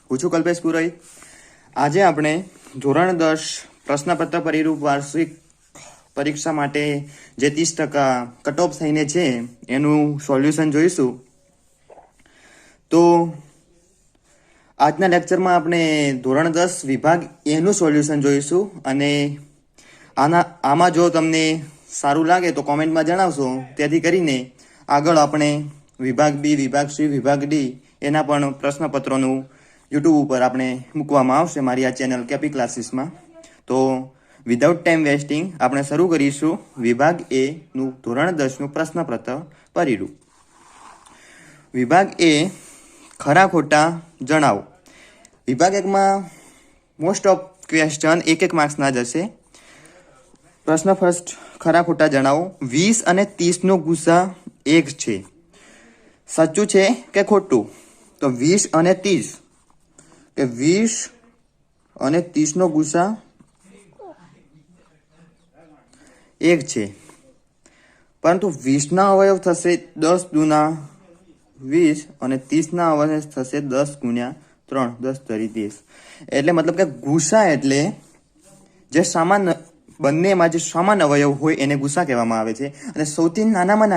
હું છું કલ્પેશ પુરોહિત। આજે આપણે ધોરણ 10 પ્રશ્નપત્ર પરિરૂપ વાર્ષિક પરીક્ષા માટે જે 30% કટ ઓફ થઈને છે એનું સોલ્યુશન જોઈશું। તો આજના લેક્ચરમાં આપણે ધોરણ 10 વિભાગ એ નું સોલ્યુશન જોઈશું અને આમાં જો તમને સારું લાગે તો કોમેન્ટમાં જણાવશો, તેથી કરીને આગળ આપણે વિભાગ બી, વિભાગ સી, વિભાગ ડી એના પણ પ્રશ્નપત્રોનું યુટ્યુબ ઉપર આપણે મૂકવામાં આવશે મારી આ ચેનલ કેપી ક્લાસીસમાં। તો વિધાઉટ ટાઈમ વેસ્ટિંગ આપણે શરૂ કરીશું વિભાગ એ નું ધોરણ 10 નું પ્રશ્નપત્ર પરિરૂપ। વિભાગ એ ખરા ખોટા જણાવો। વિભાગ 1 માં મોસ્ટ ઓફ ક્વેશ્ચન 1 માર્ક્સના જ હશે। પ્રશ્ન ફર્સ્ટ, ખરા ખોટા જણાવો। 20 અને 30 નો ગુસા 1 છે, સાચું છે કે ખોટું? તો 20 અને 30 કે 20 અને 30 નો ગુસા 1 છે, પરંતુ 20 ના અવયવ થશે 10 દુના 20 અને 30 ના અવયવ થશે 10 ગુણ્યા 3, 10 તરી 30। એટલે મતલબ કે ગુસા એટલે જે સામાન બંનેમાં જે સમાન અવયવ હોય એને ગુસા કહેવામાં આવે છે અને સૌથી નાનામાં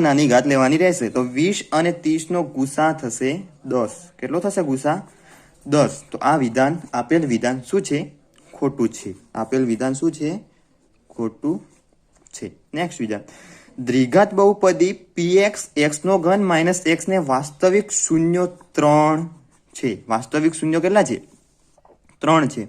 નાની ઘાત લેવાની રહેશે। તો 20 અને 30 નો ગુસા થશે 10। કેટલો થશે ગુસા? 10। તો આ વિધાન, આપેલ વિધાન શું છે? ખોટું છે। આપેલ વિધાન શું છે? ખોટું છે। નેક્સ્ટ વિધાન, દ્વિઘાત બહુપદી px x નો ઘન માઇનસ x ને વાસ્તવિક શૂન્યો 3 છે। વાસ્તવિક શૂન્યો કેટલા છે? 3 છે।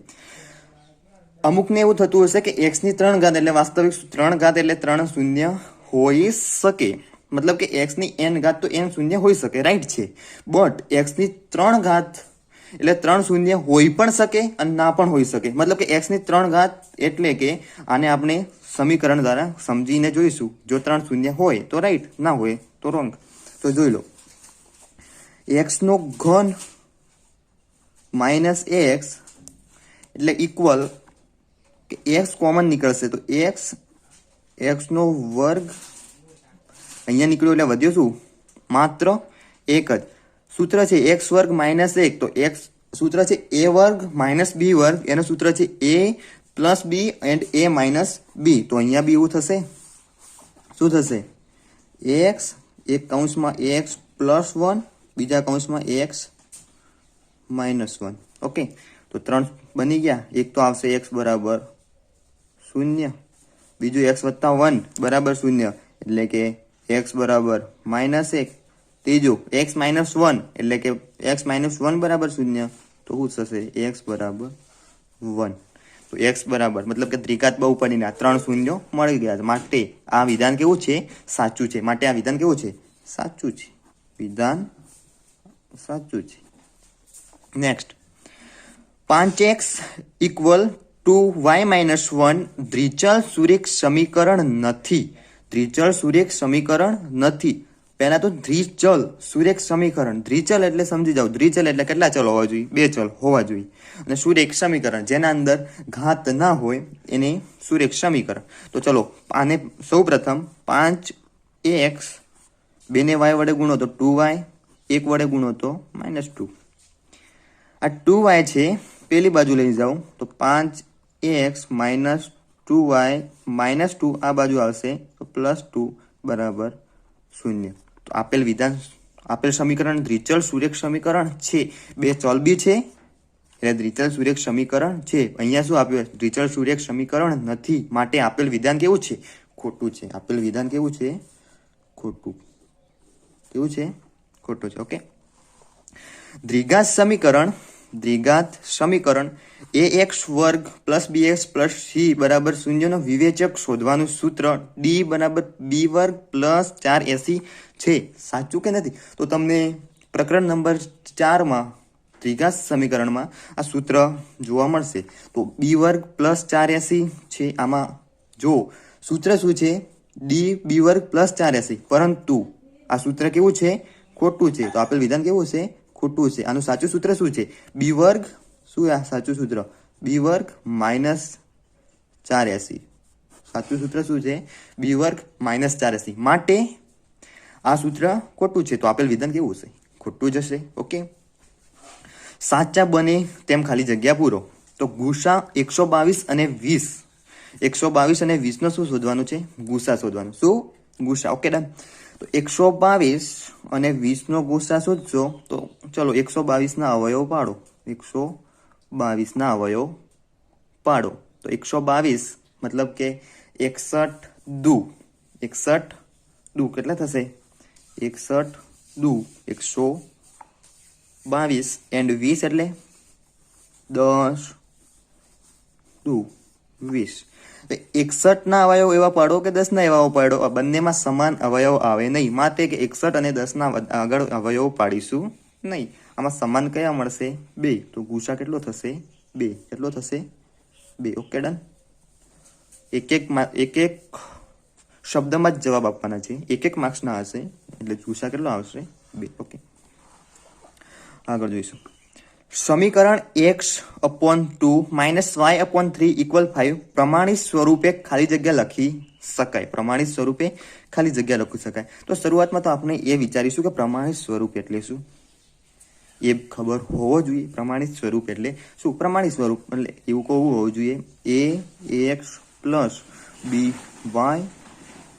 અમુકને એવું થતું હશે કે x ની 3 ઘાત એટલે વાસ્તવિક 3 ઘાત એટલે 3 શૂન્ય હોઈ શકે, મતલબ કે x ની n ઘાત તો n શૂન્ય હોઈ શકે, રાઈટ છે। બટ x ની 3 ઘાત એટલે 3 શૂન્ય હોઈ પણ શકે અને ના પણ હોઈ શકે, મતલબ કે x ની 3 ઘાત એટલે કે આને આપણે સમીકરણ દ્વારા સમજીને જોઈશું। જો 3 શૂન્ય હોય તો રાઈટ, ના હોય તો રોંગ। તો જોઈ લો, x નો ઘન માઇનસ x એટલે ઇક્વલ કે x કોમન નીકળશે તો x નો વર્ગ અહીંયા નીકળ્યો એટલે વધ્યો શું? માત્ર 1 જ। સૂત્ર છે x વર્ગ માઇનસ 1, તો x સૂત્ર છે a વર્ગ માઇનસ b વર્ગ, એનું સૂત્ર છે a plus b and a minus b। તો અહીંયા બી એવું થશે, શું થશે? x એક કૌંસમાં x પ્લસ 1, બીજા કૌંસમાં x માઇનસ 1। ઓકે, તો 3 બની ગયા। એક તો આવશે x બરાબર 0, બીજું x વત્તા 1 બરાબર 0 એટલે કે x બરાબર માઇનસ 1, ત્રીજું x માઇનસ 1 એટલે કે x માઇનસ 1 બરાબર 0, તો શું થશે? x બરાબર 1। તો x બરાબર મતલબ કે ત્રિઘાત બહુપદીના 3 શૂન્યો મળી ગયા છે, માટે આ વિધાન કેવું છે? સાચું છે। માટે આ વિધાન કેવું છે? સાચું છે। વિધાન સાચું છે। Next, 5x equal to y minus 1 દ્વિચલ સુરેખ સમીકરણ નથી। દ્વિચલ સુરેખ સમીકરણ નથી। પહેલા તો દ્વિચલ સુરેખ સમીકરણ, દ્વિચલ એટલે સમજી જાઓ, દ્વિચલ એટલે કેટલા ચલ હોવા જોઈએ? 2 ચલ હોવા જોઈએ। અને સુરેખ સમીકરણ જેના અંદર ઘાત ના હોય એને સુરેખ સમીકરણ। તો ચલો આને સૌ પ્રથમ 5x 2 ને y વડે ગુણો તો 2y, 1 વડે ગુણો તો -2। આ 2y છે, પેલી બાજુ લઈ જાઓ તો 5x માઇનસ 2y માઇનસ 2 આ બાજુ આવશે તો પ્લસ 2 બરાબર 0। તો આપેલ વિધાન, આપેલ સમીકરણ દ્વિચલ સુરેખ સમીકરણ છે। 2 ચલ બી છે એટલે દ્વિચલ સુરેખ સમીકરણ છે। અહીંયા શું આપ્યું? દ્વિચલ સુરેખ સમીકરણ નથી, માટે આપેલ વિધાન કેવું છે? ખોટું છે। આપેલ વિધાન કેવું છે? ખોટું। કેવું છે? ખોટું છે। ઓકે, દ્વિઘાત સમીકરણ ax વર્ગ પ્લસ bx પ્લસ c બરાબર 0 નો વિવેચક શોધવાનું સૂત્ર d બરાબર b વર્ગ પ્લસ 4ac છે। સાચું કે નથી? તો તમને પ્રકરણ નંબર 4 માં દ્વિઘાત સમીકરણમાં આ સૂત્ર જોવા મળશે। તો b વર્ગ પ્લસ 4ac છે। આમાં જો સૂત્ર શું છે? d b વર્ગ પ્લસ 4ac, પરંતુ આ સૂત્ર કેવું છે? ખોટું છે। તો આપેલ વિધાન કેવું છે? ખોટું છે। આનું સાચું સૂત્ર શું છે? b વર્ગ, શું આ સાચું સૂત્ર? b વર્ગ માઇનસ 4ac। સાચું સૂત્ર શું છે? b વર્ગ માઇનસ 4ac, માટે આ સૂત્ર ખોટું છે। તો આપેલ વિધાન કેવું હશે? ખોટું જ હશે। ઓકે, સાચા બને તેમ ખાલી જગ્યા પૂરો. તો ગુસા 122 અને 20, 122 અને 20 નો શું શોધવાનું છે? ગુસા શોધવાનું. શું? ગુસા. Okay done. તો 122 અને 20 નો ગુસા શોધશો તો ચલો 122 ના અવયવ પાડો. 122 ના અવયવ પાડો. તો 122 મતલબ કે 61 દુ 61 દુ કેટલા થશે? 61 દુ 122 એન્ડ 20 એટલે 10 દુ 20. 61 ના અવયવ એવા પાડો કે 10 ના એવા પાડો? બંનેમાં સમાન અવયવ આવે નહીં, માટે કે 61 અને 10 ના આગળ અવયવ પાડીશું નહીં. આમાં સમાન કયા મળશે? 2. તો ગુસા કેટલો થશે? 2. કેટલો થશે? 2. Okay done. એક એક શબ્દમાં જ જવાબ આપવાના છે, એક માર્ક્સના હશે, એટલે ગુસા કેટલો આવશે? 2. ઓકે, આગળ જોઈશું. સમીકરણ x/2 -y/3 = 5 પ્રમાણિત સ્વરૂપે ખાલી જગ્યા લખી શકાય. પ્રમાણિત સ્વરૂપે ખાલી જગ્યા લખી શકાય. તો શરૂઆતમાં તો આપણે એ વિચારીશું કે પ્રમાણિત સ્વરૂપ એટલે શું, એ ખબર હોવો જોઈએ. પ્રમાણિત સ્વરૂપ એટલે શું? પ્રમાણિત સ્વરૂપ એટલે એવું કહવું હોવું જોઈએ ax + by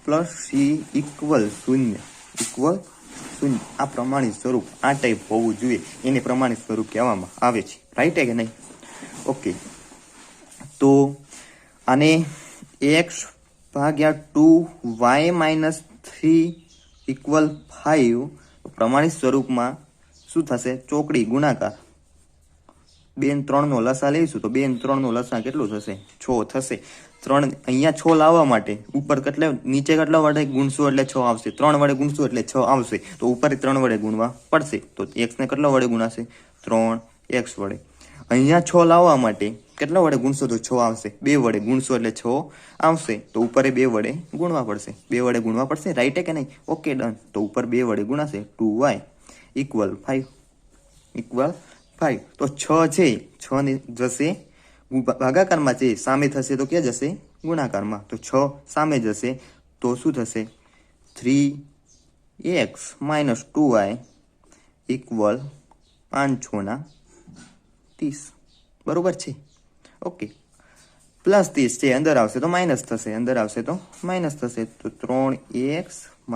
+ c = 0 આ પ્રમાણિત સ્વરૂપ આ ટાઈપ હોવું જોઈએ. એને પ્રમાણિત સ્વરૂપ કહેવામાં આવે છે. રાઈટ કે નહીં? ઓકે, તો આને x/2y - 3 = 5 પ્રમાણિત સ્વરૂપમાં શું થશે? ચોકડી ગુણાકાર. 2 અને 3 નો લસા લઈશું તો 2 અને 3 નો લસા કેટલું થશે? 6 થશે. 3 અહીંયા 6 લાવવા માટે ઉપર કેટલા નીચે કેટલા વડે ગુણશો એટલે 6 આવશે. 3 વડે ગુણશો એટલે 6 આવશે. તો ઉપર 3 વડે ગુણવા પડશે. તો x ને કેટલા વડે ગુણાશે? 3x વડે. અહીંયા 6 લાવવા માટે કેટલા વડે ગુણશો તો 6 આવશે. 2 વડે ગુણશો એટલે 6 આવશે. તો ઉપર 2 વડે ગુણવા પડશે. 2 વડે ગુણવા પડશે. રાઈટ કે નહીં? Okay done. તો ઉપર 2 વડે ગુણાશે. 2y = 5. તો 6 છે, 6 ને જશે ભાગાકારમાં છે, સામે થશે તો ક્યાં જશે? ગુણાકારમાં. તો 6 સામે જશે તો શું થશે? 3x - 2y = 5×6 = 30. બરોબર છે? ઓકે, +30 છે, અંદર આવશે તો માઇનસ થશે, અંદર આવશે તો માઇનસ થશે. તો 3x -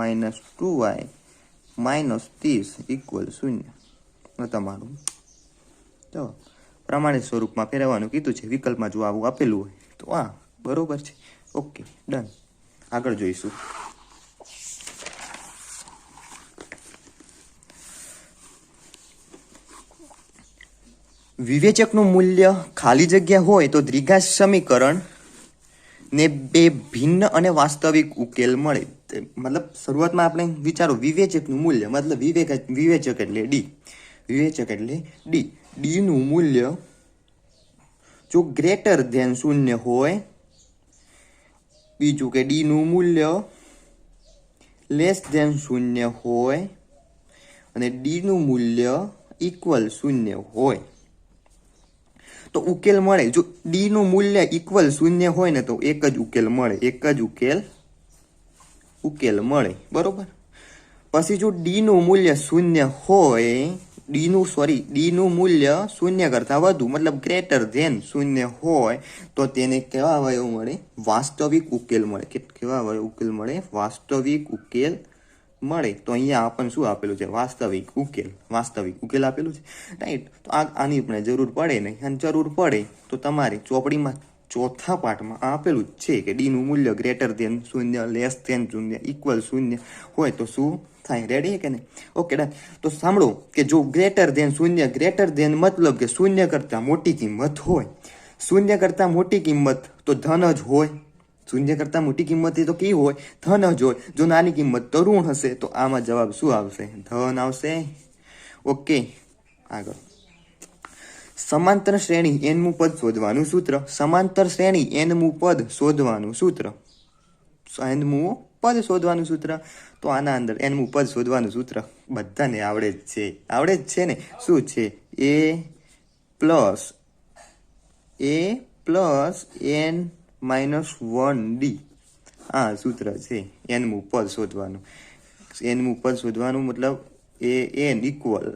2y - 30 = 0 તમારું જવાબ. પ્રમાણિત સ્વરૂપમાં ફેરવવાનું કીધું છે. વિકલ્પમાં જો આવું આપેલું હોય તો આ બરોબર છે. Okay done. આગળ જોઈશું. વિવેચકનું મૂલ્ય ખાલી જગ્યા હોય તો દ્વિઘાત સમીકરણ ને બે ભિન્ન અને વાસ્તવિક ઉકેલ મળે. મતલબ શરૂઆતમાં આપણે વિચારો વિવેચકનું મૂલ્ય મતલબ વિવેચક એટલે ડી. વિવેચક એટલે ડી. ડી નું મૂલ્ય જો ગ્રેટર ધેન 0 હોય, બીજું કે ડી નું મૂલ્ય લેસ ધેન 0 હોય અને ડી નું મૂલ્ય ઇક્વલ 0 હોય તો ઉકેલ મળે. જો ડી નું મૂલ્ય ઇક્વલ 0 હોય ને તો એક જ ઉકેલ મળે. એક જ ઉકેલ મળે. બરોબર. પછી જો ડી નું મૂલ્ય 0 હોય, ડી નું મૂલ્ય 0 કરતા વધુ મતલબ ગ્રેટર ધેન 0 હોય તો તેને કેવા અવયવ મળે? વાસ્તવિક ઉકેલ મળે. કેવા અવયવ ઉકેલ મળે? વાસ્તવિક ઉકેલ મળે. તો અહીંયા આપણને શું આપેલું છે? વાસ્તવિક ઉકેલ આપેલું છે. રાઈટ. તો આની પણ જરૂર પડે નહીં, અને જરૂર પડે તો તમારે ચોપડીમાં ચોથા પાઠમાં આપેલું જ છે કે ડી નું મૂલ્ય greater than 0 less than 0 equal 0 હોય તો શું થાય? રેડી કે નહીં? Okay done. તો સાંભળો કે જો ગ્રેટર ધેન 0, ગ્રેટર ધેન મતલબ કે 0 કરતા મોટી કિંમત હોય. 0 કરતા મોટી કિંમત તો ધન જ હોય. 0 કરતા મોટી કિંમત એ તો કેવી હોય? ધન જ હોય. જો નાની કિંમત તો ઋણ હશે. તો આમાં જવાબ શું આવશે? ધન આવશે. ઓકે, આગળ. સમાંતર શ્રેણી n મું પદ શોધવાનું સૂત્ર. સમાંતર શ્રેણી n મું પદ શોધવાનું સૂત્ર. n મું પદ શોધવાનું સૂત્ર. તો આના અંદર n મું પદ શોધવાનું સૂત્ર બધાને આવડે જ છે ને. શું છે? a n - 1d આ સૂત્ર છે. n મું પદ શોધવાનું. n મું પદ શોધવાનું મતલબ n ઇક્વલ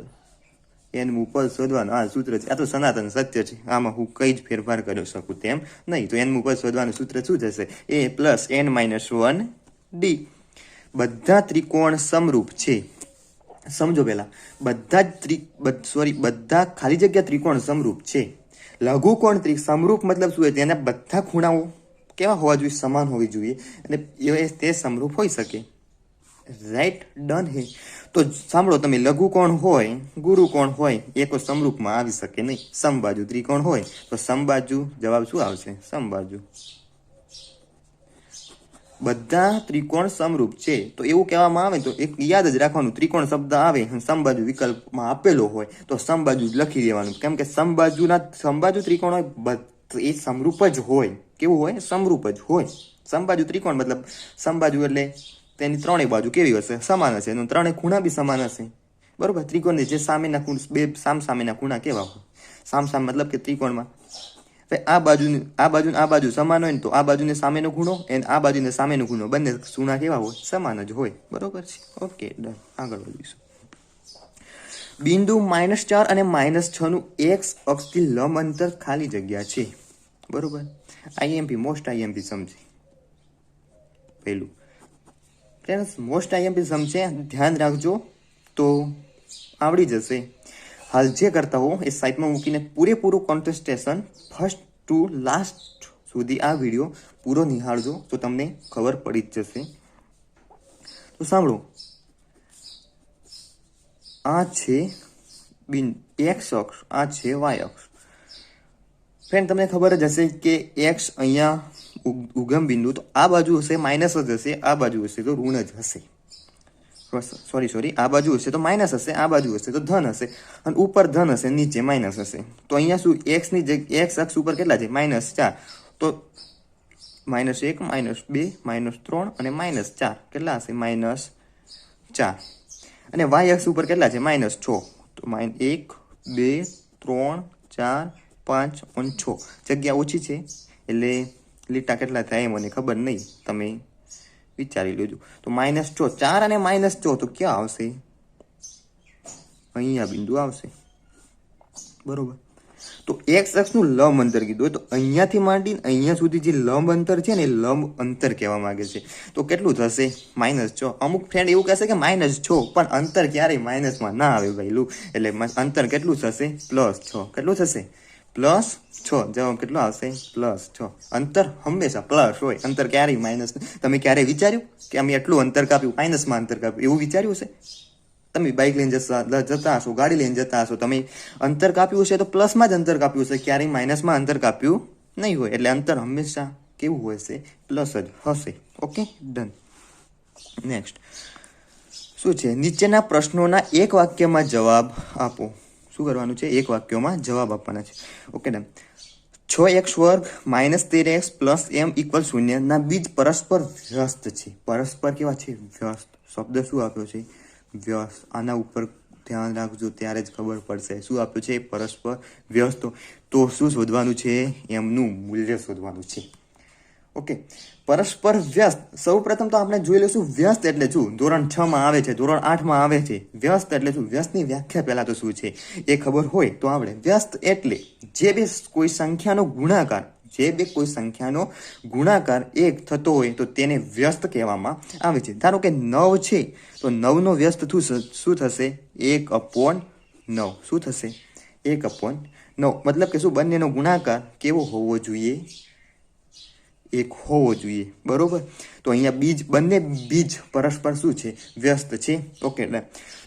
એનમું પદ શોધવાનું આ સૂત્ર છે. આ તો સનાતન સત્ય છે, આમાં હું કઈ જ ફેરફાર કરી શકું તેમ નહીં. તો એનમું પદ શોધવાનું સૂત્ર શું થશે? a plus n-1 d. બધા ત્રિકોણ સમરૂપ છે. સમજો પેલા, બધા ખાલી જગ્યા ત્રિકોણ સમરૂપ છે. લઘુકોણ સમરૂપ મતલબ શું? તેના બધા ખૂણાઓ કેવા હોવા જોઈએ? સમાન હોવી જોઈએ, અને તે સમરૂપ હોઈ શકે. રાઈટ, ડન હે. તો સાંભળો તમે, લઘુકોણ હોય, ગુરુકોણ હોય, એ કોઈ સમરૂપમાં આવી શકે નહીં. સમબાજુ ત્રિકોણ હોય તો સમબાજુ, જવાબ શું આવશે? સમબાજુ. બધા ત્રિકોણ સમરૂપ છે તો એવું કહેવામાં આવે તો એક યાદ જ રાખવાનું, ત્રિકોણ શબ્દ આવે સમબાજુ વિકલ્પમાં આપેલો હોય તો સમબાજુ જ લખી દેવાનું. કેમ કે સમબાજુ ત્રિકોણ હોય એ સમરૂપ જ હોય. કેવું હોય? સમરૂપ જ હોય. સમબાજુ ત્રિકોણ મતલબ સમબાજુ એટલે તેની ત્રણેય બાજુ કેવી હશે? સમાન હશે. ત્રણેય ખૂણા બી સમાન હશે. બરોબર? ત્રિકોણની જે સામેના ખૂણા, બે સામેના ખૂણા કેવા હોય? સામ મતલબ કે ત્રિકોણમાં આ બાજુ સમાન હોય ને તો આ બાજુને સામેનો ખૂણો અને આ બાજુને સામેનો ખૂણો બંને ખૂણા કેવા હોય? સમાન જ હોય. બરોબર છે? Okay, done. આગળ વધીશું. બિંદુ -4 અને -6 નું એક્સ અક્ષથી લંબ અંતર ખાલી જગ્યા છે. બરોબર? આઈએમપી, મોસ્ટ આઈએમપી સમજે. પહેલું ફ્રેન્ડ્સ, મોસ્ટ આઈએમપી સમજે, ધ્યાન રાખજો તો આવડી જશે. હાલ જે કરતા હો એ સાઈટમાં મૂકીને પૂરેપૂરું કોન્ટેસ્ટેશન ફર્સ્ટ ટુ લાસ્ટ સુધી આ વિડીયો પૂરો નિહાળજો તો તમને ખબર પડી જ જશે. તો સાંભળો, આ છે એક્સ અક્ષ, આ છે વાય અક્ષ. ફ્રેન્ડ, તમને ખબર જ હશે કે એક્સ અહીંયા ઉગમ બિંદુ, તો આ બાજુ હશે માઇનસ જ હશે, આ બાજુ હશે તો ઋણ જ હશે. સોરી, આ બાજુ હશે તો માઇનસ હશે, આ બાજુ હશે તો ધન હશે, અને ઉપર ધન હશે, નીચે માઇનસ હશે. તો અહીંયા શું? એક્સ અક્ષ ઉપર કેટલા છે? -4. તો -1, -2, -3 અને -4 કેટલા હશે? -4. અને વાય અક્ષ ઉપર કેટલા છે? -6. તો 1, 2, 3, 4, 5 અને 6. જગ્યા ઓછી છે એટલે લીટા કેટલા થાય એ મને ખબર નહીં, તમે વિચારી લેજો. તો -6, 4 અને -6 તો ક્યાં આવશે? અહીંયા બિંદુ આવશે. બરોબર? તો એક્સ અક્ષનું લંબ અંતર કીધું હોય તો અહીંયાથી માંડીને અહીંયા સુધી જે લંબ અંતર છે ને એ લંબ અંતર કહેવા માંગે છે. તો કેટલું થશે? -6. અમુક ફ્રેન્ડ એવું કહેશે કે -6, પણ અંતર ક્યારેય માઇનસમાં ના આવે ભાઈલું. એટલે અંતર કેટલું થશે? +6. કેટલું થશે? +6. જવાબ કેટલો આવશે? +6. અંતર હંમેશા પ્લસ હોય, અંતર ક્યારેય માઇનસ. તમે ક્યારેય વિચાર્યું કે અમે એટલું અંતર કાપ્યું, માઇનસમાં અંતર કાપ્યું? એવું વિચાર્યું છે? તમે બાઇક લઈને જતા હશો, ગાડી લઈને જતા હશો, તમે અંતર કાપ્યું હશે તો પ્લસમાં જ અંતર કાપ્યું હશે, ક્યારેય માઇનસમાં અંતર કાપ્યું નહીં હોય. એટલે અંતર હંમેશા કેવું હોય છે? પ્લસ જ હશે. Okay, done. નેક્સ્ટ શું છે? નીચેના પ્રશ્નોના એક વાક્યમાં જવાબ આપો. શું કરવાનું છે? એક વાક્યમાં જવાબ આપવાના છે. Okay, done. 6x² - 13x + m = 0 ના બીજ પરસ્પર વ્યસ્ત છે. પરસ્પર કેવા છે? વ્યસ્ત. શબ્દ શું આપ્યો છે? વ્યસ્ત. આના ઉપર ધ્યાન રાખજો ત્યારે જ ખબર પડશે. શું આપ્યું છે? પરસ્પર વ્યસ્ત. તો શું શોધવાનું છે? એમનું મૂલ્ય શોધવાનું છે. ઓકે, પરસ્પર વ્યસ્ત. સૌ પ્રથમ તો આપણે જોઈ લઈશું વ્યસ્ત એટલે શું. ધોરણ 6 માં આવે છે, ધોરણ 8 માં આવે છે. વ્યસ્ત એટલે શું? વ્યસ્તની વ્યાખ્યા પહેલા તો શું છે એ ખબર હોય તો આપણે. વ્યસ્ત એટલે જે બે કોઈ સંખ્યાનો ગુણાકાર એક થતો હોય તો તેને વ્યસ્ત કહેવામાં આવે છે. ધારો કે 9 છે તો 9 નો વ્યસ્ત શું થશે? 1/9. શું થશે? 1/9. મતલબ કે શું? બંનેનો ગુણાકાર કેવો હોવો જોઈએ? 1 હોવો જોઈએ. બરોબર? તો અહીંયા બંને બીજ પરસ્પર શું છે? વ્યસ્ત છે. ઓકે,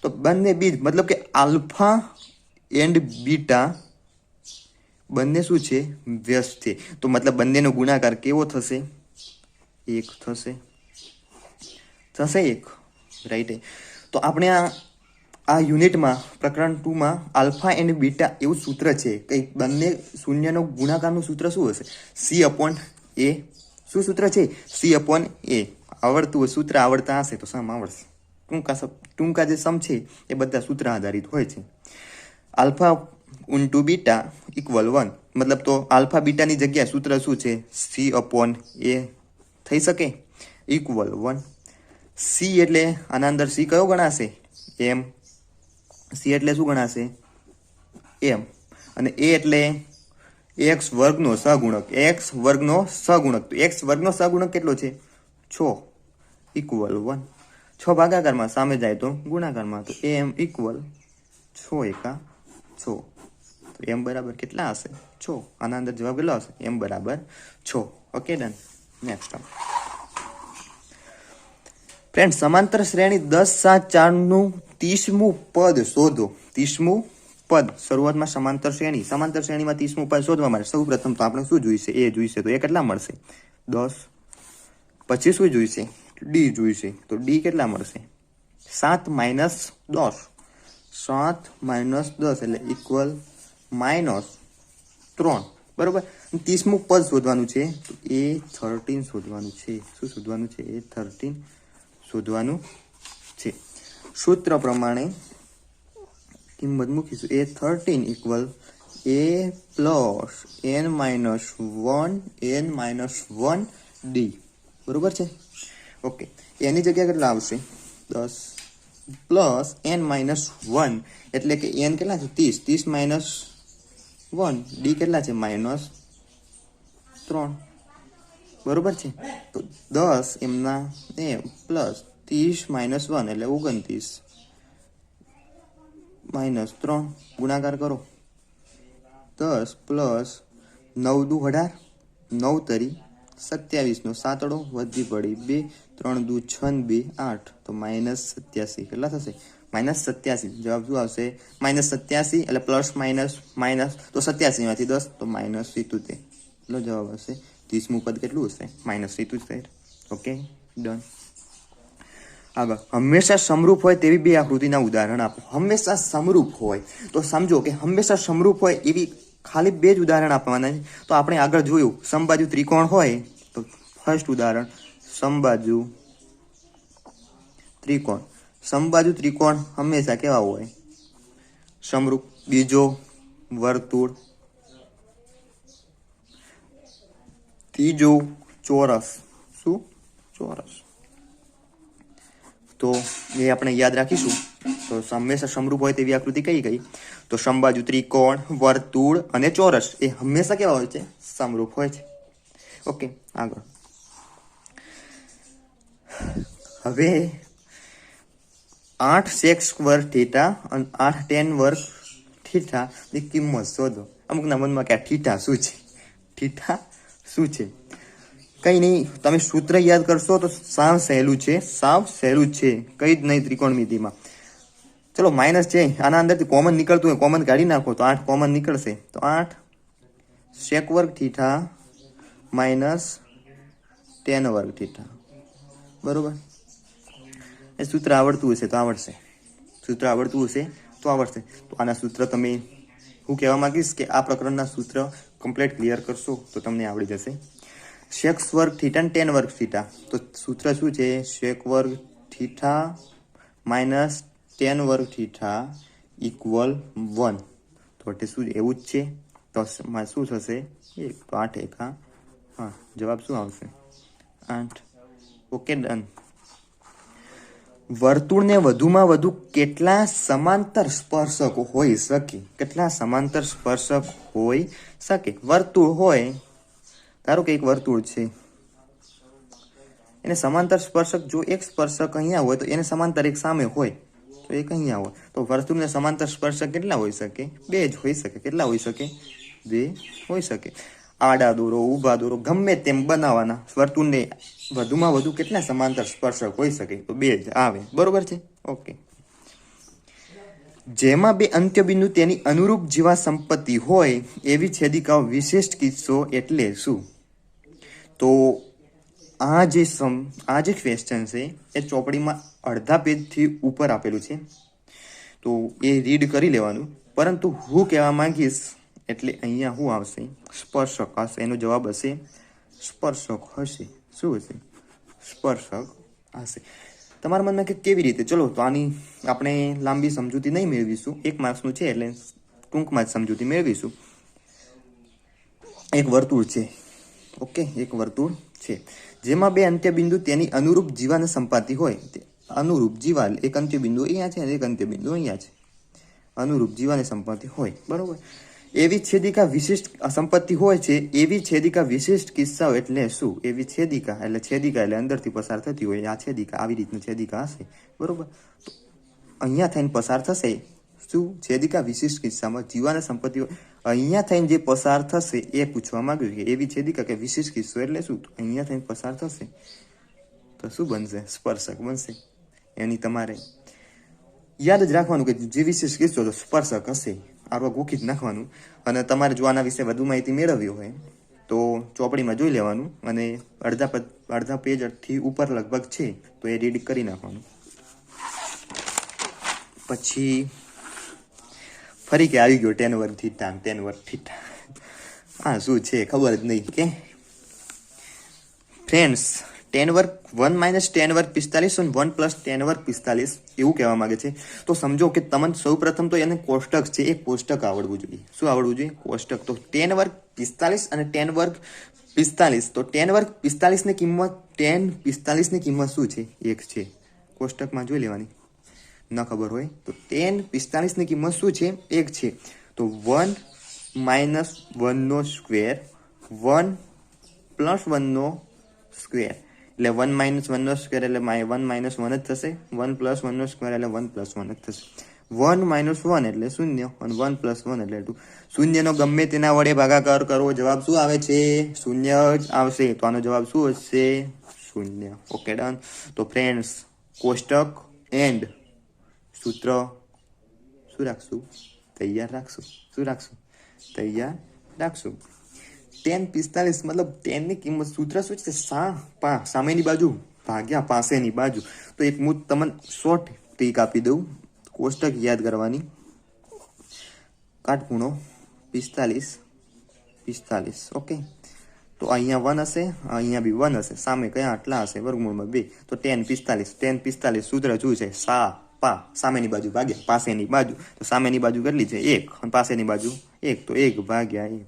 તો બંને બીજ મતલબ કે આલ્ફા એન્ડ બીટા બંને શું છે? વ્યસ્ત છે. તો મતલબ બંનેનો ગુણાકાર કેવો થશે? 1 થશે. 1. રાઈટ. તો આપણે આ યુનિટમાં પ્રકરણ 2 માં આલ્ફા એન્ડ બીટા એવું સૂત્ર છે. કઈ બંને શૂન્યનો ગુણાકારનું સૂત્ર શું હશે? C/A. શું સૂત્ર છે? C/A. આવડતું હોય, સૂત્ર આવડતા હશે તો સમ આવડશે. ટૂંકા જે સમ છે એ બધા સૂત્ર આધારિત હોય છે. Alpha × beta = 1. મતલબ તો આલ્ફા બીટાની જગ્યાએ સૂત્ર શું છે? C/A થઈ શકે. = 1. C એટલે આના અંદર C કયો ગણાશે? M. C એટલે શું ગણાશે? એમ, અને એ એટલે એક્સ વર્ગનો સહગુણક. એક્સ વર્ગનો સહગુણક. તો એક્સ વર્ગનો સહગુણક કેટલો છે? 6 ઇક્વલ 1. 6 ભાગાકારમાં, સામે જાય તો ગુણાકારમાં. તો એમ ઇક્વલ 6 એકા 6. તો એમ બરાબર કેટલા હશે? 6. આના અંદર જવાબ કેટલો હશે? એમ બરાબર 6. Okay, done. નેક્સ્ટ ફ્રેન્ડ, સમાંતર શ્રેણી 10, 7, 4 નું 30મું પદ શોધો. 30મું પદ. શરૂઆતમાં સમાંતર શ્રેણીમાં 30મું પદ શોધવા માટે સૌ પ્રથમ તો આપણે શું જોઈશે? એ જોઈશે. તો એ કેટલા મળશે? 10. પછી શું જોઈશે? ડી જોઈશે. તો ડી કેટલા મળશે? 7 માઇનસ 10. 7 માઇનસ 10 એટલે ઇક્વલ -3. બરોબર. 30મું પદ શોધવાનું છે. તો એ 13 શોધવાનું છે. શું શોધવાનું છે? એ 13 શોધવાનું છે. સૂત્ર પ્રમાણે કિંમત મૂકીશું. એ 13 equal a plus n-1 D. બરોબર છે? ઓકે. એની જગ્યા કેટલા આવશે? 10 પ્લસ n-1 એટલે કે n કેટલા છે? 30. 30 માઇનસ 1 ડી કેટલા છે? -3. બરોબર છે? તો 10 એમના એ પ્લસ 30 માઇનસ 1 એટલે 29 -3 ગુણાકાર કરો. 10 પ્લસ 9 દુ 18, 9 તરી 27 નો 7 વધી પડી 2, 3 દુ 6 ને 2 8. તો -87 કેટલા થશે? -87. જવાબ શું આવશે? -87 એટલે પ્લસ માઇનસ માઇનસ. તો 87 માંથી 10 તો -77 એટલો જવાબ હશે. 30મું પદ કેટલું હશે? -77. Okay, done. આગળ, હંમેશા સમરૂપ હોય તેવી બે આકૃતિના ઉદાહરણ આપો. હંમેશા સમરૂપ હોય તો સમજો કે હંમેશા સમરૂપ હોય એવી ખાલી બે જ ઉદાહરણ આપવાના છે. તો આપણે આગળ જોયું સમબાજુ ત્રિકોણ હોય તો ફર્સ્ટ ઉદાહરણ સમબાજુ ત્રિકોણ. સમબાજુ ત્રિકોણ હંમેશા કેવા હોય? સમરૂપ. બીજો વર્તુળ. ત્રીજો ચોરસ. શું? ચોરસ. તો એ આપણે યાદ રાખીશું. તો હંમેશા સમરૂપ હોય તેવી આકૃતિ કઈ કઈ? તો સમબાજુ ત્રિકોણ, વર્તુળ અને ચોરસ એ હંમેશા કેવા હોય છે? સમરૂપ હોય છે. ઓકે, આગળ. હવે 8 sec વર્ગ થીટા અને 8 tan વર્ગ થીટા ની કિંમત શોધો. અમુકના મનમાં કે આ થીટા શું છે? થીટા શું છે? કઈ નહીં, તમે સૂત્ર યાદ કરશો તો સાવ સહેલું છે. સાવ સહેલું છે, કઈ જ નહીં ત્રિકોણમિતિમાં. ચલો માઇનસ છે, આના અંદરથી કોમન નીકળતું હોય, કોમન કાઢી નાખો તો 8 કોમન નીકળશે. તો 8 sec વર્ગ થીટા માઇનસ tan વર્ગ થીટા. બરોબર. એ સૂત્ર આવડતું હશે તો આવડશે. સૂત્ર આવડતું હશે તો આવડશે. તો આના સૂત્ર તમે, હું કહેવા માંગીશ કે આ પ્રકરણના સૂત્ર કમ્પ્લીટ ક્લિયર કરશો તો તમને આવડી જશે. sec વર્ગ થીટા અને tan વર્ગ થીટા. તો સૂત્ર શું છે? sec વર્ગ થીટા માઇનસ tan વર્ગ થીટા ઇક્વલ 1. તો એટલે શું એવું જ છે? તો શું થશે? 1. તો 8 એકા, હા, જવાબ શું આવશે? 8. Okay, done. વર્તુળને વધુમાં વધુ કેટલા સમાંતર સ્પર્શક હોઈ શકે? કેટલા સમાંતર સ્પર્શક હોઈ શકે? વર્તુળ હોય, ધારો કે એક વર્તુળ છે, એને સમાંતર સ્પર્શક જો એક સ્પર્શક અહીંયા હોય તો એને સમાંતર એક સામે હોય તો એક અહીંયા હોય. તો વર્તુળને સમાંતર સ્પર્શક કેટલા હોઈ શકે? 2 જ હોઈ શકે. કેટલા હોઈ શકે? 2 હોઈ શકે. આડા દોરો, ઊભા દોરો, ગમે તેમ બનાવવાના. વર્તુળને વધુમાં વધુ કેટલા સમાંતર સ્પર્શક હોઈ શકે? તો 2 જ આવે. બરોબર છે? ઓકે. જેમાં બે અંત્યબિંદુ તેની અનુરૂપ જીવા સંપત્તિ હોય એવી છેદિકાઓ વિશિષ્ટ કિસ્સો એટલે શું? તો આ જે ક્વેશ્ચન છે એ ચોપડીમાં અડધા પેજથી ઉપર આપેલું છે, તો એ રીડ કરી લેવાનું. પરંતુ હું કહેવા માંગીશ એટલે અહીંયા શું આવશે? સ્પર્શક હશે. એનો જવાબ હશે સ્પર્શક હશે. શું હશે? સ્પર્શક હશે. તમારા મનમાં કે કેવી રીતે? ચલો, તો આની આપણે લાંબી સમજૂતી નહીં મેળવીશું. 1 માર્ક્સનું છે એટલે ટૂંકમાં જ સમજૂતી મેળવીશું. એક વર્તુળ છે. ઓકે, એક વર્તુળ છે જેમાં બે અંત્યબિંદુ તેની અનુરૂપ જીવાને સંપાતી હોય. અનુરૂપ જીવા, એક અંત્યબિંદુ અહીંયા છે અને એક અંત્યબિંદુ અહીંયા છે. અનુરૂપ જીવાની સંપત્તિ હોય, બરોબર. એવી છેદિકા વિશિષ્ટ સંપત્તિ હોય છે. એવી છેદિકા વિશિષ્ટ કિસ્સાઓ એટલે શું? એવી છેદિકા એટલે અંદરથી પસાર થતી હોય, આ છેદિકા આવી રીતની છેદિકા હશે, બરોબર. તો અહીંયા થઈને પસાર થશે શું? છેદિકા વિશિષ્ટ કિસ્સામાં જીવાના સંપત્તિ હોય, અહીંયા થઈને જે પસાર થશે એ પૂછવા માંગ્યું છે. એવી છેદિકા કે વિશિષ્ટ કિસ્સો એટલે શું? તો અહીંયા થઈને પસાર થશે તો શું બનશે? સ્પર્શક બનશે. એની તમારે યાદ જ રાખવાનું કે જે વિશેષ કિસ્સો તો સ્પર્શક હશે, આરો ગોખી જ નાખવાનું. અને તમારે જો આના વિશે વધુ માહિતી મેળવવી હોય તો ચોપડીમાં જોઈ લેવાનું અને અડધા પેજથી ઉપર લગભગ છે તો એ રીડ કરી નાખવાનું. પછી ફરી કે આવી ગયો tan વર્ગ થીટા. હા શું છે ખબર જ નહીં કે ફ્રેન્ડ્સ. tan વર્ગ 1 માઇનસ tan વર્ગ 45 અને 1 પ્લસ tan વર્ગ 45 એવું કહેવા માંગે છે. તો સમજો કે તમને સૌ પ્રથમ તો એને કોષ્ટક છે, એક કોષ્ટક આવડવું જોઈએ. શું આવડવું જોઈએ? કોષ્ટક. તો tan વર્ગ 45 અને tan વર્ગ 45. તો tan વર્ગ 45 ની કિંમત શું છે? 1 છે. કોષ્ટકમાં જોઈ લેવાની, ન ખબર હોય તો. tan 45 ની કિંમત શું છે? 1 છે. તો 1 માઇનસ 1 નો સ્ક્વેર, 1 પ્લસ 1 નો સ્ક્વેર એટલે 1 માઇનસ 1 નો સ્ક્વેર એટલે 1 માઇનસ 1 જ થશે. 1 પ્લસ 1 નો સ્ક્વેર એટલે 1 પ્લસ 1 જ થશે. 1 માઇનસ 1 એટલે 0 અને 1 પ્લસ 1 એટલે 2. શૂન્યનો ગમે તેના વડે ભાગાકાર કરવો, જવાબ શું આવે છે? 0 જ આવશે. તો આનો જવાબ શું હશે? 0. Okay done. તો ફ્રેન્ડ્સ કોષ્ટક એન્ડ સૂત્ર શું રાખશું? તૈયાર રાખશું. શું રાખશું? તૈયાર રાખશું. tan 45 મતલબ tan ની કિંમત સૂત્ર શું છે? સામેની બાજુ ભાગ્યા પાસેની બાજુ. તો એક હું તમને શોર્ટ ટ્રીક આપી દઉં. કોષ્ટક યાદ કરવાની. કાટખૂણો 45. ઓકે. તો અહીંયા 1 હશે, અહીંયા બી 1 હશે. સામે કયા આટલા હશે? વર્ગમૂળમાં 2. તો tan 45 સૂત્ર શું છે? સામેની બાજુ ભાગ્યા પાસેની બાજુ. તો સામેની બાજુ કેટલી છે? 1 અને પાસેની બાજુ 1. તો 1 ભાગ્યા 1.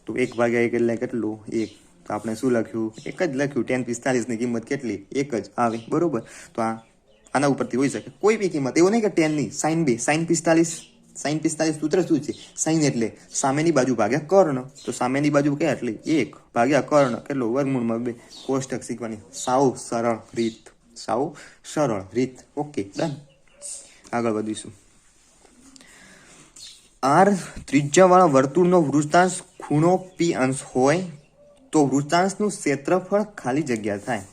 તો 1 ભાગ્યા 1 એટલે કેટલું? 1. તો આપણે શું લખ્યું? 1 જ લખ્યું. tan 45 ની કિંમત કેટલી? 1 જ આવે, બરોબર. તો આના ઉપરથી હોઈ શકે કોઈ બી કિંમત. એવું નહીં કે tan ની, sin 2, sin 45 સૂત્ર શું છે? sin એટલે સામેની બાજુ ભાગ્યા કર્ણ. તો સામેની બાજુ કયા? એટલે 1 ભાગ્યા કર્ણ કેટલું? વર્ગમૂળમાં 2. કોષ્ટક શીખવાની સાવ સરળ રીત. Okay done. આગળ વધીશું. R ત્રિજ્યાવાળા વર્તુળનો વૃત્તાંશ ખૂણો P અંશ હોય તો વૃત્તાંશનું ક્ષેત્રફળ ખાલી જગ્યા થાય.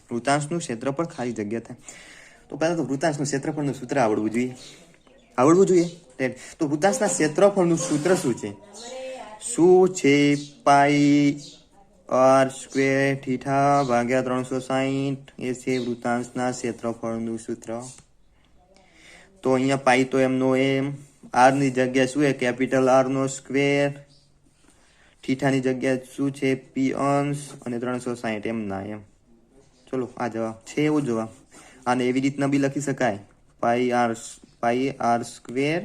તો પહેલા તો વૃત્તાંશનું ક્ષેત્રફળનું સૂત્ર આવડવું જોઈએ. તો વૃત્તાંશના ક્ષેત્રફળનું સૂત્ર શું છે? પાઈ r સ્ક્વેર થીટા ભાગ્યા 360 એ છે વૃત્તાંશના ક્ષેત્રફળનું સૂત્ર. તો અહીંયા પાઈ તો એમનો એમ, r ની જગ્યા શું છે? કેપિટલ R નો સ્ક્વેર. થીટાની જગ્યા શું છે? p અંશ અને 360 એમના એમ. ચલો આ જવાબ છે, એવો જવાબ. આને એવી રીતના બી લખી શકાય. પાઈ r સ્ક્વેર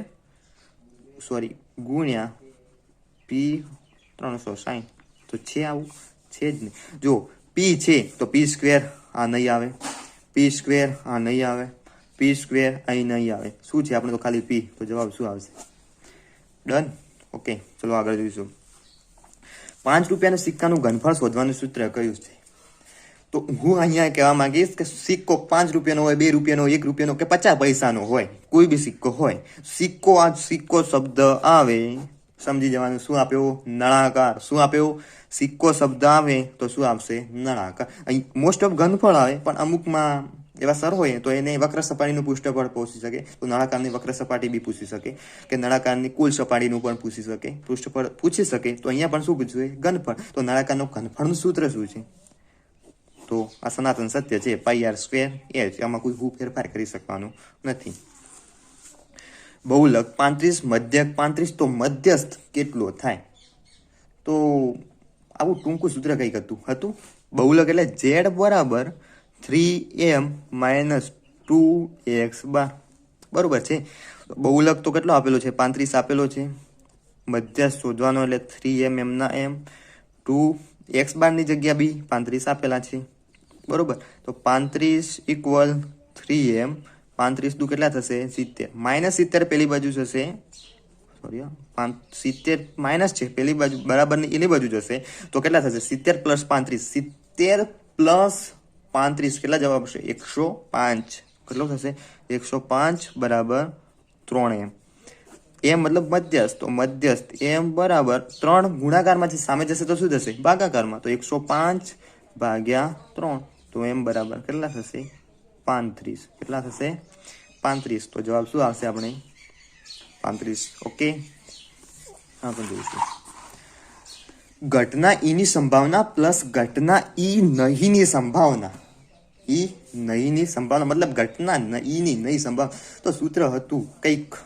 ગુણ્યા p 360. તો છે આવું? છે જ નહીં. જો p છે તો p સ્ક્વેર આ નહીં આવે, p સ્ક્વેર આ નહીં આવે, p સ્ક્વેર અહીં નહીં આવે. શું છે? આપણે તો ખાલી p. તો જવાબ શું આવશે? ડન. ઓકે ચલો આગળ જોઈશું. 5 રૂપિયાના સિક્કાનું ઘનફળ શોધવાનું સૂત્ર કયું છે? તો હું અહીંયા કહેવા માંગીશ કે સિક્કો 5 રૂપિયાનો હોય, 2 રૂપિયાનો, 1 રૂપિયાનો કે 50 પૈસાનો હોય, કોઈ બી સિક્કો હોય. સિક્કો શબ્દ આવે સમજી જવાનું. શું આપ્યો? નળાકાર. શું આપ્યો? સિક્કો શબ્દ આવે તો શું આવશે? નળાકાર. અહીં મોસ્ટ ઓફ ઘનફળ આવે, પણ અમુકમાં એવા સર હોય તો એને વક્ર સપાટીનું પૃષ્ઠફળ પૂછી શકે. તો નળાકારની વક્ર સપાટી બી પૂછી શકે, કે નળાકારની કુલ સપાટીનું પણ પૂછી શકે, પૃષ્ઠફળ પૂછી શકે. તો અહીંયા પણ શું પૂછવું? ઘનફળ. તો નળાકારનું ઘનફળનું સૂત્ર શું છે? તો આ સનાતન સત્ય છે, પાઈ r સ્ક્વેર એ છે. આમાં કોઈ ફેરફાર કરી શકવાનું નથી. બહુલક 35 મધ્યક 35. તો મધ્યસ્થ કેટલો થાય? તો આવું ટૂંકું સૂત્ર કંઈક હતું. બહુલક એટલે z બરાબર 3m માઇનસ 2x બાર, બરોબર છે. બહુલક તો કેટલો આપેલો છે? 35 આપેલો છે. મધ્યસ્થ શોધવાનો એટલે 3m એમના m, 2x બારની જગ્યા બી 35 આપેલા છે, બરોબર. તો 35 = 3m 35 દુ કેટલા થશે 70 માઇનસ 70 પેલી બાજુ જશે સોરી 70 માઇનસ છે પેલી બાજુ બરાબર ની એની બાજુ જશે તો કેટલા થશે 70 પ્લસ 35 70 પ્લસ 35 કેટલા જવાબ આવશે 105 કેટલો થશે 105 બરાબર 3 એમ મતલબ મધ્યસ્થ તો મધ્યસ્થ એમ બરાબર 3 ગુણાકારમાંથી સામે જશે તો શું થશે ભાગાકારમાં તો 105 ભાગ્યા 3 તો એમ બરાબર કેટલા થશે 35 કેટલા થશે 35 તો જવાબ શું આવશે આપણે 35 ઓકે આપણે જોઈશું ઘટના ઈ ની સંભાવના પ્લસ ઘટના ઈ નહીંની સંભાવના ઈ નહીંની સંભાવના મતલબ ઘટના ઈ ની નહીં સંભાવના તો સૂત્ર હતું કંઈક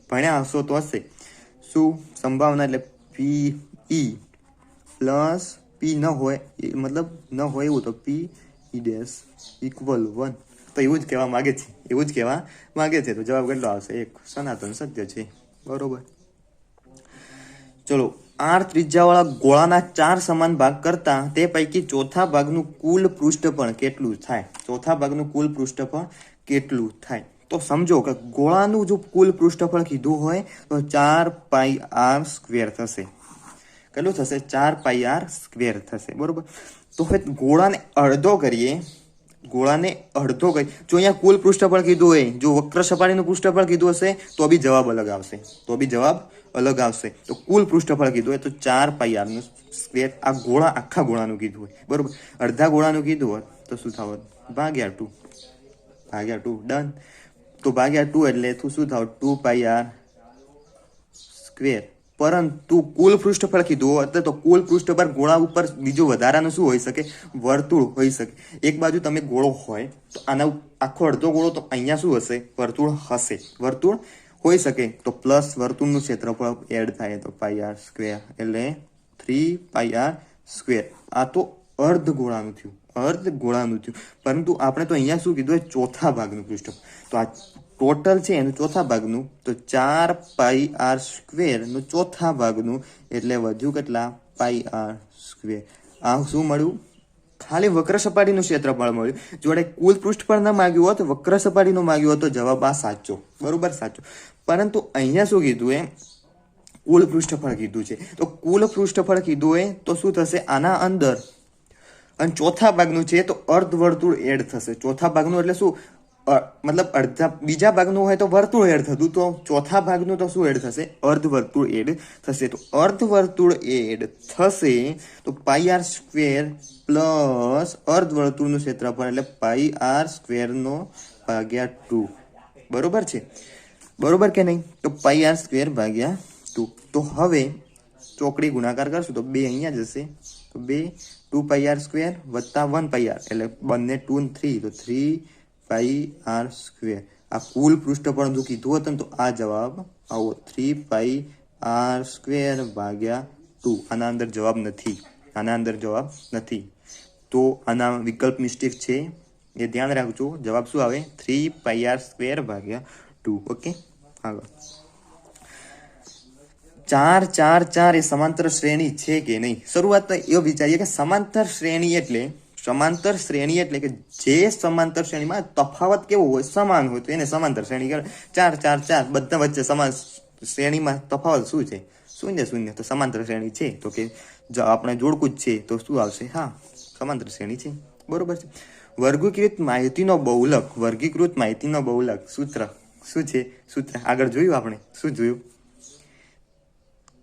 ભણ્યા હશો તો હશે શું સંભાવના એટલે પી ઈ પ્લસ પી ન હોય મતલબ ન હોય એવું તો પી ઈ ડેશ ઇક્વલ 1 તો એવું જ કહેવા માંગે છે એવું જ કહેવા માંગે છે તો જવાબ કેટલો આવશે 1 સનાતન સત્ય છે બરોબર ચલો r ત્રિજ્યાવાળા ગોળાના 4 સમાન ભાગ કરતા તે પૈકી ચોથા ભાગનું કુલ પૃષ્ઠફળ કેટલું થાય ચોથા ભાગનું કુલ પૃષ્ઠફળ કેટલું થાય તો સમજો કે ગોળાનું જો કુલ પૃષ્ઠફળ કીધું હોય તો 4 પાઈ r સ્ક્વેર થશે કેટલું થશે 4 પાઈ r સ્ક્વેર થશે બરોબર તો હવે ગોળાને અડધો કરીએ ગોળાને અડધો કરી જો અહીંયા કુલ પૃષ્ઠફળ કીધું હોય જો વક્ર સપાટીનું પૃષ્ઠફળ કીધું હશે તો બી જવાબ અલગ આવશે તો કુલ પૃષ્ઠફળ કીધું હોય તો 4 પાઈ r નું સ્ક્વેર આ ગોળા આખા ગોળાનું કીધું હોય બરોબર અડધા ગોળાનું કીધું હોય તો શું થાવત ભાગ્યા 2 ડન તો ભાગ્યા 2 એટલે શું થાવ 2 પાઈ r સ્ક્વેર પરંતુ કુલ પૃષ્ઠફળ કીધું હોય તો કુલ પૃષ્ઠફળ ગોળા ઉપર બીજું વધારાનું શું હોઈ શકે વર્તુળ હોઈ શકે એક બાજુ તમે ગોળો હોય તો આના આખો અડધો ગોળો તો અહીંયા શું હશે વર્તુળ હોઈ શકે તો પ્લસ વર્તુળનું ક્ષેત્રફળ એડ થાય તો પાઈ r સ્ક્વેર એટલે 3 પાઈ r સ્ક્વેર આ તો અર્ધ ગોળાનું થયું પરંતુ આપણે તો અહીંયા શું કીધું ચોથા ભાગનું પૃષ્ઠફળ તો આ ટોટલ છે એનું ચોથા ભાગનું તો 4 પાઈ r સ્ક્વેર નું ચોથા ભાગનું એટલે વધ્યું કેટલા પાઈ r સ્ક્વેર આ શું મળ્યું ખાલી વક્ર સપાટીનું ક્ષેત્રફળ મળ્યું જોડે કુલ પૃષ્ઠફળ ન માંગ્યું હોત વક્ર સપાટીનું માંગ્યું હોત તો જવાબ આ સાચો બરોબર સાચો પરંતુ અહીંયા શું કીધું કુલ પૃષ્ઠફળ કીધું છે તો કુલ પૃષ્ઠફળ કીધું હોય તો શું થશે આના અંદર અને ચોથા ભાગનું છે તો અર્ધ વર્તુળ એડ થશે ચોથા ભાગનું એટલે શું મતલબ અડધા બીજા ભાગનું હોય તો વર્તુળ એડ થતું તો ચોથા ભાગનું તો શું એડ થશે અર્ધ વર્તુળ એડ થશે તો અર્ધ વર્તુળ એડ થશે તો પાઈ r સ્ક્વેર પ્લસ અર્ધ વર્તુળનું ક્ષેત્રફળ એટલે પાઈ r સ્ક્વેર નો ભાગ્યા 2 બરોબર છે બરોબર કે નહીં તો પાઈ r સ્ક્વેર ભાગ્યા 2 તો હવે ચોકડી ગુણાકાર કરશું તો 2 અહીંયા જશે તો 2 પાઈ r સ્ક્વેર વત્તા 1 પાઈ r એટલે બંને 2 ને 3 તો 3 પાઈ r સ્ક્વેર આ કુલ પૃષ્ઠફળ જો કીધું હતું ને તો આ જવાબ આવો 3 પાઈ r સ્ક્વેર ભાગ્યા 2 આના અંદર જવાબ નથી તો આના વિકલ્પ મિસ્ટેક છે એ ધ્યાન રાખજો જવાબ શું આવે 3 પાઈ r સ્ક્વેર ભાગ્યા 2 ઓકે આગળ 4 4 4 એ સમાંતર શ્રેણી છે કે નહીં શરૂઆત તો એવો વિચારીએ કે સમાંતર શ્રેણી એટલે કે જે સમાંતર શ્રેણીમાં તફાવત કેવો હોય સમાન હોય તો એને સમાંતર શ્રેણી કહેવાય 4 4 4 બધા વચ્ચે સમાન શ્રેણીમાં તફાવત શું છે શૂન્ય તો સમાંતર શ્રેણી છે તો કે જો આપણે જોડકું જ છે તો શું આવશે હા સમાંતર શ્રેણી છે બરોબર છે વર્ગીકૃત માહિતીનો બહુલક સૂત્ર શું છે આગળ જોયું આપણે શું જોયું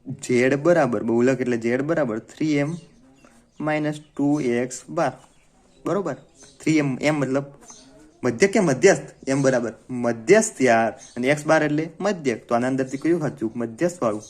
z બરાબર બહુલક એટલે z બરાબર 3m - 2x બાર બરોબર 3m m મતલબ મધ્યક કે મધ્યસ્થ m બરાબર મધ્યસ્થ યાર અને x બાર એટલે મધ્યક તો આના અંદરથી કયું સાચું મધ્યસ્થ વાળું